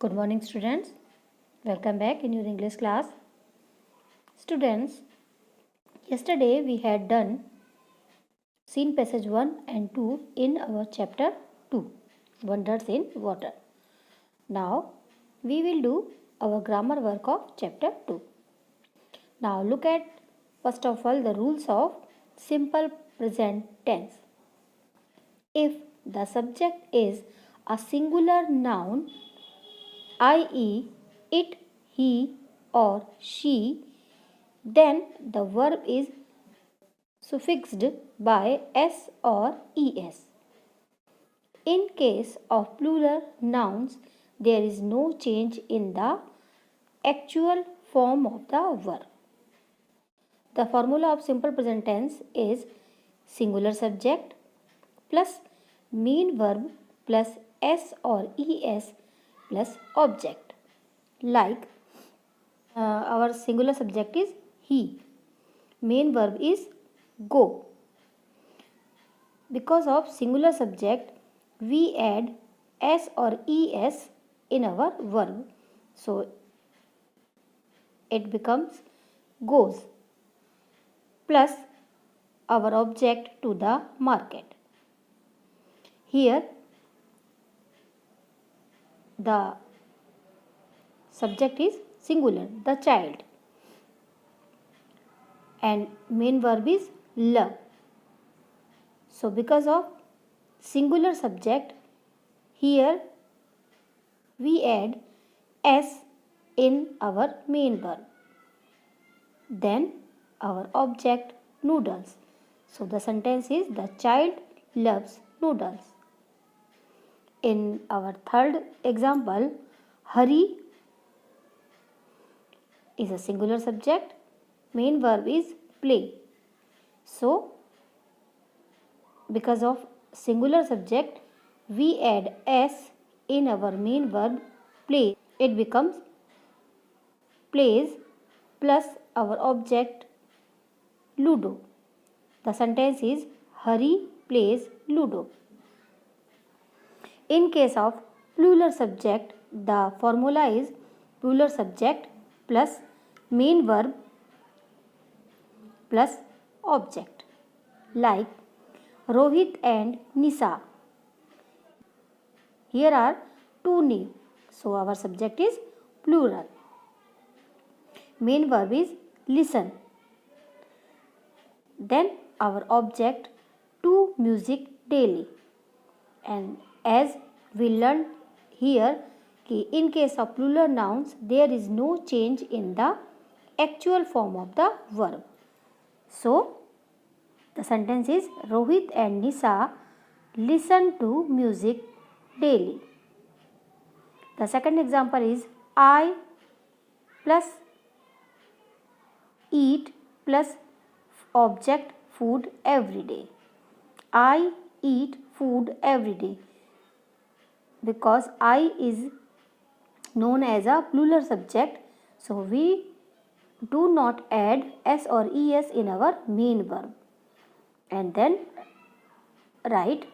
Good morning, students. Welcome back in your English class. Students, yesterday we had seen passage 1 and 2 in our chapter 2, Wonders in Water. Now we will do our grammar work of chapter 2. Now look at first of all the rules of simple present tense. If the subject is a singular noun, i.e., it, he, or she, then the verb is suffixed by s or es. In case of plural nouns, there is no change in the actual form of the verb. The formula of simple present tense is singular subject plus main verb plus s or es plus object. Like our singular subject is he, main verb is go. Because of singular subject, we add s or es in our verb, so it becomes goes plus our object to the market. Here the subject is singular, the child, and main verb is love. So because of singular subject, here we add s in our main verb. Then our object noodles. So the sentence is the child loves noodles. In our third example, Hari is a singular subject, main verb is play. So because of singular subject, we add s in our main verb play. It becomes plays plus our object Ludo. The sentence is Hari plays Ludo. In case of plural subject, the formula is plural subject plus main verb plus object. Like Rohit and Nisa. Here are two names, so our subject is plural. Main verb is listen. Then our object to music daily. And as we learned here, in case of plural nouns, there is no change in the actual form of the verb. So the sentence is Rohit and Nisa listen to music daily. The second example is I plus eat plus object food every day. I eat food every day. Because I is known as a plural subject, so we do not add s or es in our main verb. And then write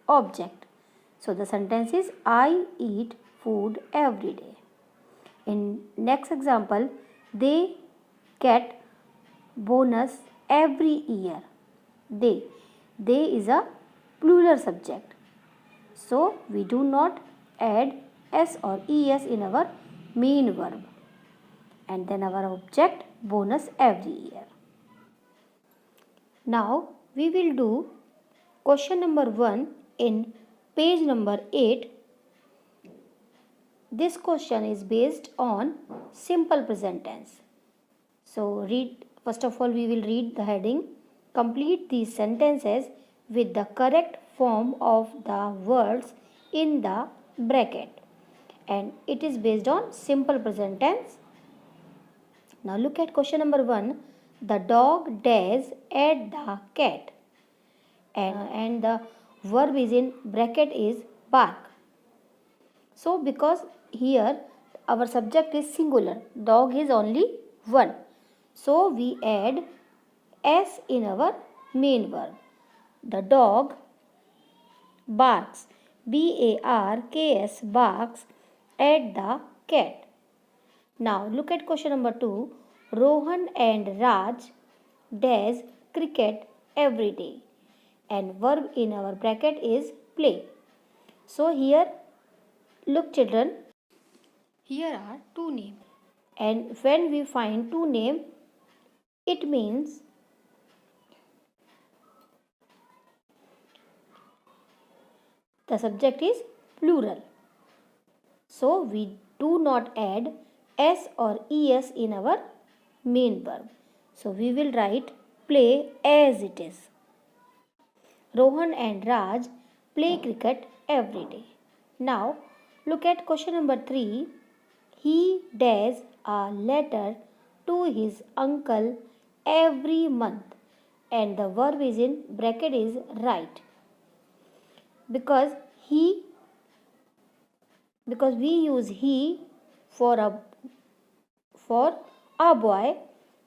object. So the sentence is I eat food every day. In next example, they get bonus every year. They is a plural subject, so we do not add s or es in our main verb. And then our object bonus every year. Now we will do question number 1 in page number 8. This question is based on simple present tense. So first of all we will read the heading. Complete these sentences with the correct form of the words in the bracket. And it is based on simple present tense. Now look at question number 1. The dog dares at the cat. And the verb is in bracket is bark. So because here our subject is singular, dog is only one. So we add s in our main verb. The dog barks, barks, ate the cat. Now look at question number 2. Rohan and Raj dash cricket every day, and verb in our bracket is play. So here, look children, here are two names, and when we find two names, it means the subject is plural. So we do not add s or es in our main verb. So we will write play as it is. Rohan and Raj play cricket every day. Now look at question number 3. He dares a letter to his uncle every month, and the verb is in bracket is write, because we use he for a boy,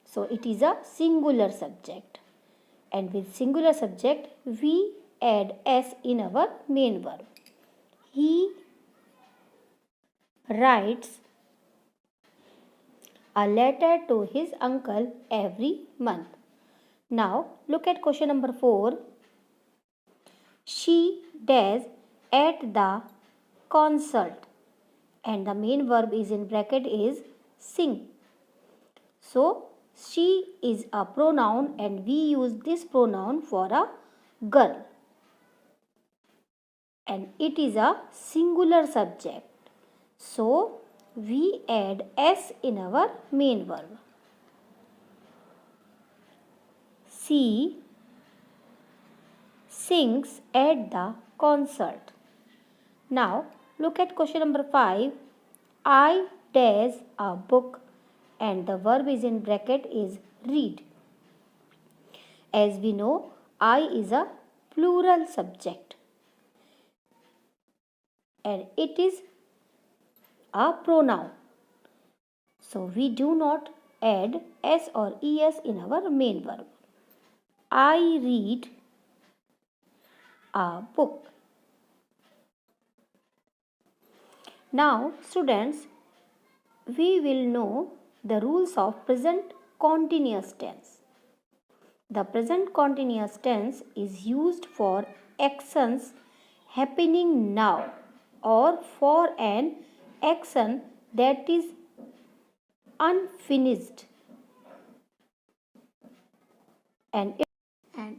so it is a singular subject, and with singular subject we add s in our main verb. He writes a letter to his uncle every month. Now look at question number 4. She dares at the concert, and the main verb is in bracket is sing. So she is a pronoun, and we use this pronoun for a girl, and it is a singular subject. So we add s in our main verb. She sings at the concert. Now look at question number 5. I dash a book, and the verb is in bracket is read. As we know, I is a plural subject, and it is a pronoun. So we do not add s or es in our main verb. I read a book. Now students, we will know the rules of present continuous tense. The present continuous tense is used for actions happening now, or for an action that is unfinished, and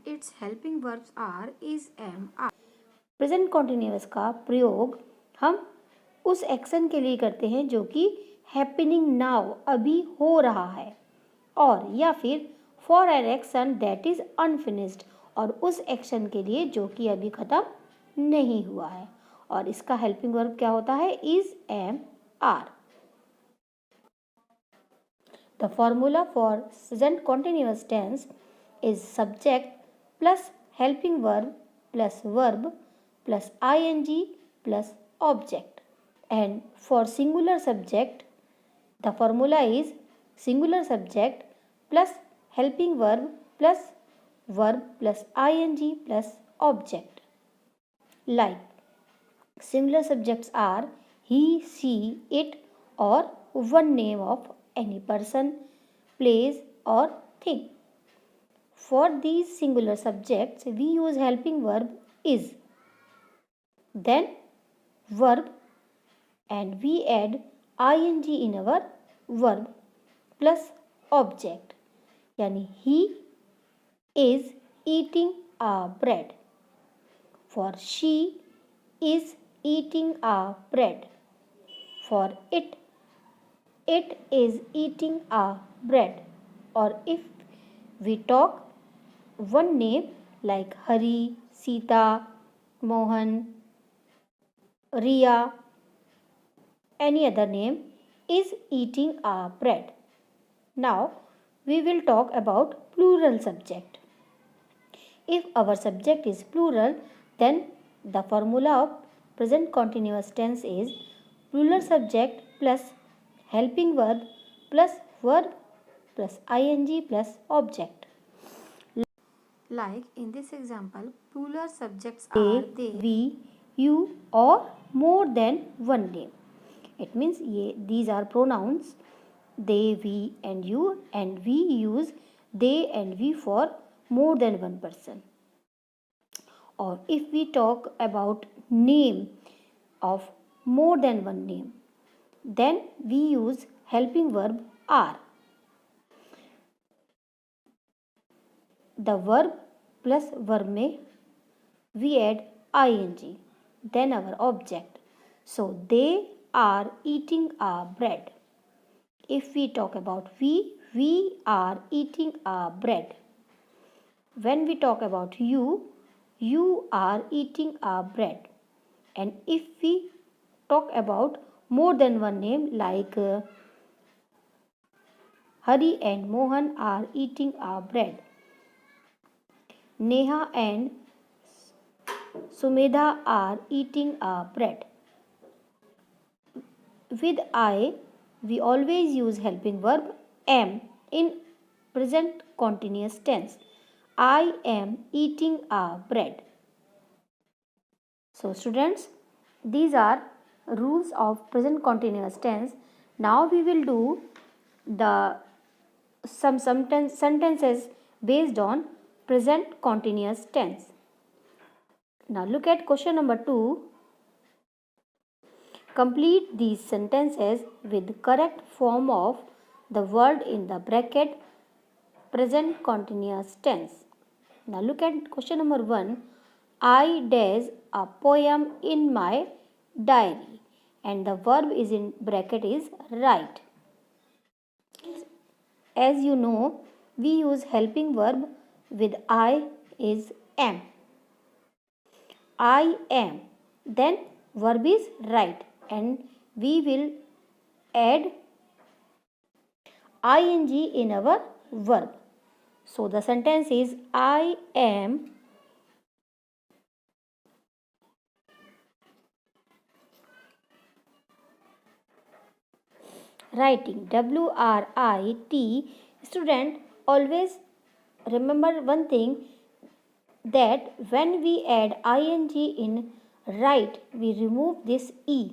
its helping verbs are is, am, are. Present continuous का प्रयोग हम उस action के लिए करते हैं जो कि हैपनिंग नाउ अभी हो रहा है, और या फिर for an action that is unfinished, और उस एक्शन के लिए जो कि अभी ख़त्म नहीं हुआ है, और इसका हेल्पिंग वर्ब क्या होता है is, am, are. The formula for present continuous tense is subject plus helping verb plus verb plus ing plus object. And for singular subject, the formula is singular subject plus helping verb plus verb plus ing plus object. Like similar subjects are he, she, it, or one name of any person, place, or thing. For these singular subjects, we use helping verb is, then verb, and we add ing in our verb plus object. Yani he is eating a bread. For she is eating a bread. For it is eating a bread. Or if we talk one name like Hari, Sita, Mohan, Riya, any other name is eating a bread. Now we will talk about plural subject. If our subject is plural, then the formula of present continuous tense is plural subject plus helping verb plus verb plus ing plus object. Like in this example, plural subjects are they, we, you, or more than one name. It means these are pronouns they, we and you, and we use they and we for more than one person. Or if we talk about name of more than one name, then we use helping verb are. The verb plus verb में we add ing, then our object. So they are eating our bread. If we talk about we are eating our bread. When we talk about you are eating our bread. And if we talk about more than one name like Hari and Mohan are eating our bread. Neha and Sumedha are eating our bread. With I, we always use helping verb am in present continuous tense. I am eating our bread. So students, these are rules of present continuous tense. Now we will do some sentences based on present continuous tense. Now look at question number 2. Complete these sentences with correct form of the word in the bracket present continuous tense. Now look at question number 1. I dash a poem in my diary, and the verb is in bracket is write. As you know, we use helping verb with I is am. I am. Then verb is write, and we will add ing in our verb. So the sentence is I am writing. WRIT. Student, always remember one thing, that when we add ing in write, we remove this e.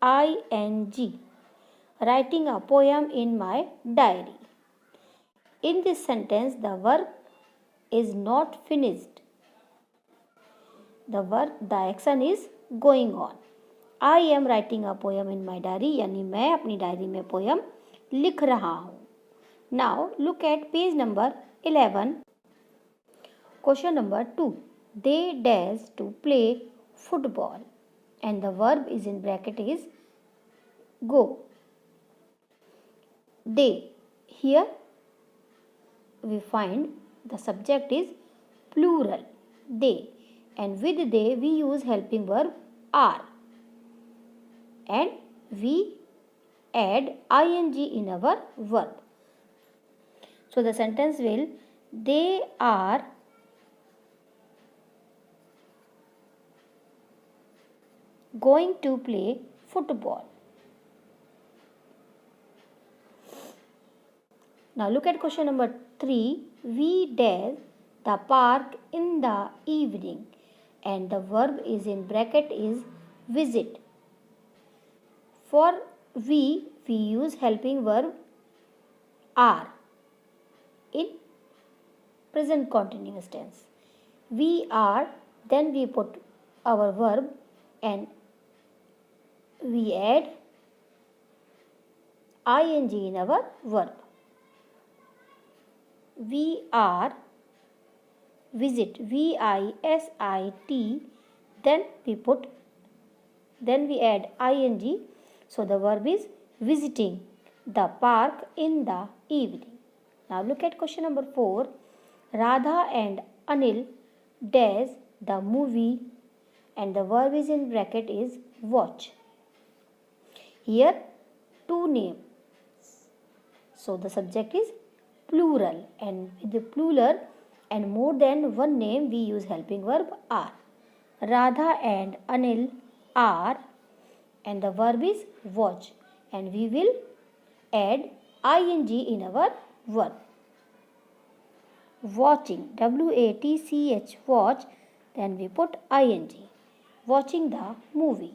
ing. Writing a poem in my diary. In this sentence, the verb is not finished. The action is going on. I am writing a poem in my diary, यानी मैं अपनी diary में poem लिख रहा हूँ. Now look at page number 11. Question number 2. They dash to play football, and the verb is in bracket is go. They. Here we find the subject is plural, they, and with they we use helping verb are, and we add ing in our verb. So the sentence will, they are going to play football. Now look at question number 3. We dash the park in the evening, and the verb is in bracket is visit. For we use helping verb are in present continuous tense. We are, then we put our verb and we add ing in our verb. We are visit, VISIT, then we add ing. So the verb is visiting the park in the evening. Now look at question number 4. Radha and Anil dash the movie, and the verb is in bracket is watch. Here two names. So the subject is plural, and with the plural and more than one name we use helping verb are. Radha and Anil are, and the verb is watch, and we will add ing in our verb. Watching, WATCH, watch, then we put ing. Watching the movie.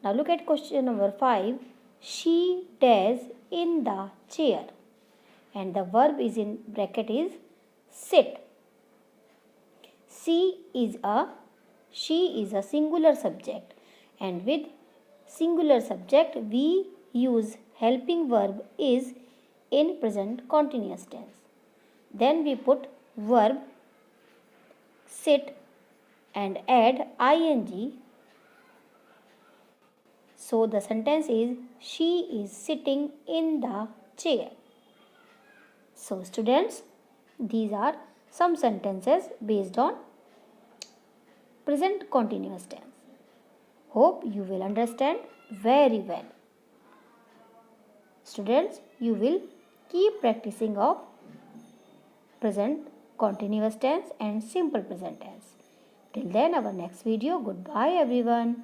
Now look at question number 5. She dash in the chair. And the verb is in bracket is sit. She is a singular subject, and with singular subject we use helping verb is in present continuous tense. Then we put verb sit and add ing. So the sentence is she is sitting in the chair. So students, these are some sentences based on present continuous tense. Hope you will understand very well. Students, you will keep practicing of present continuous tense and simple present tense. Till then, our next video. Goodbye everyone.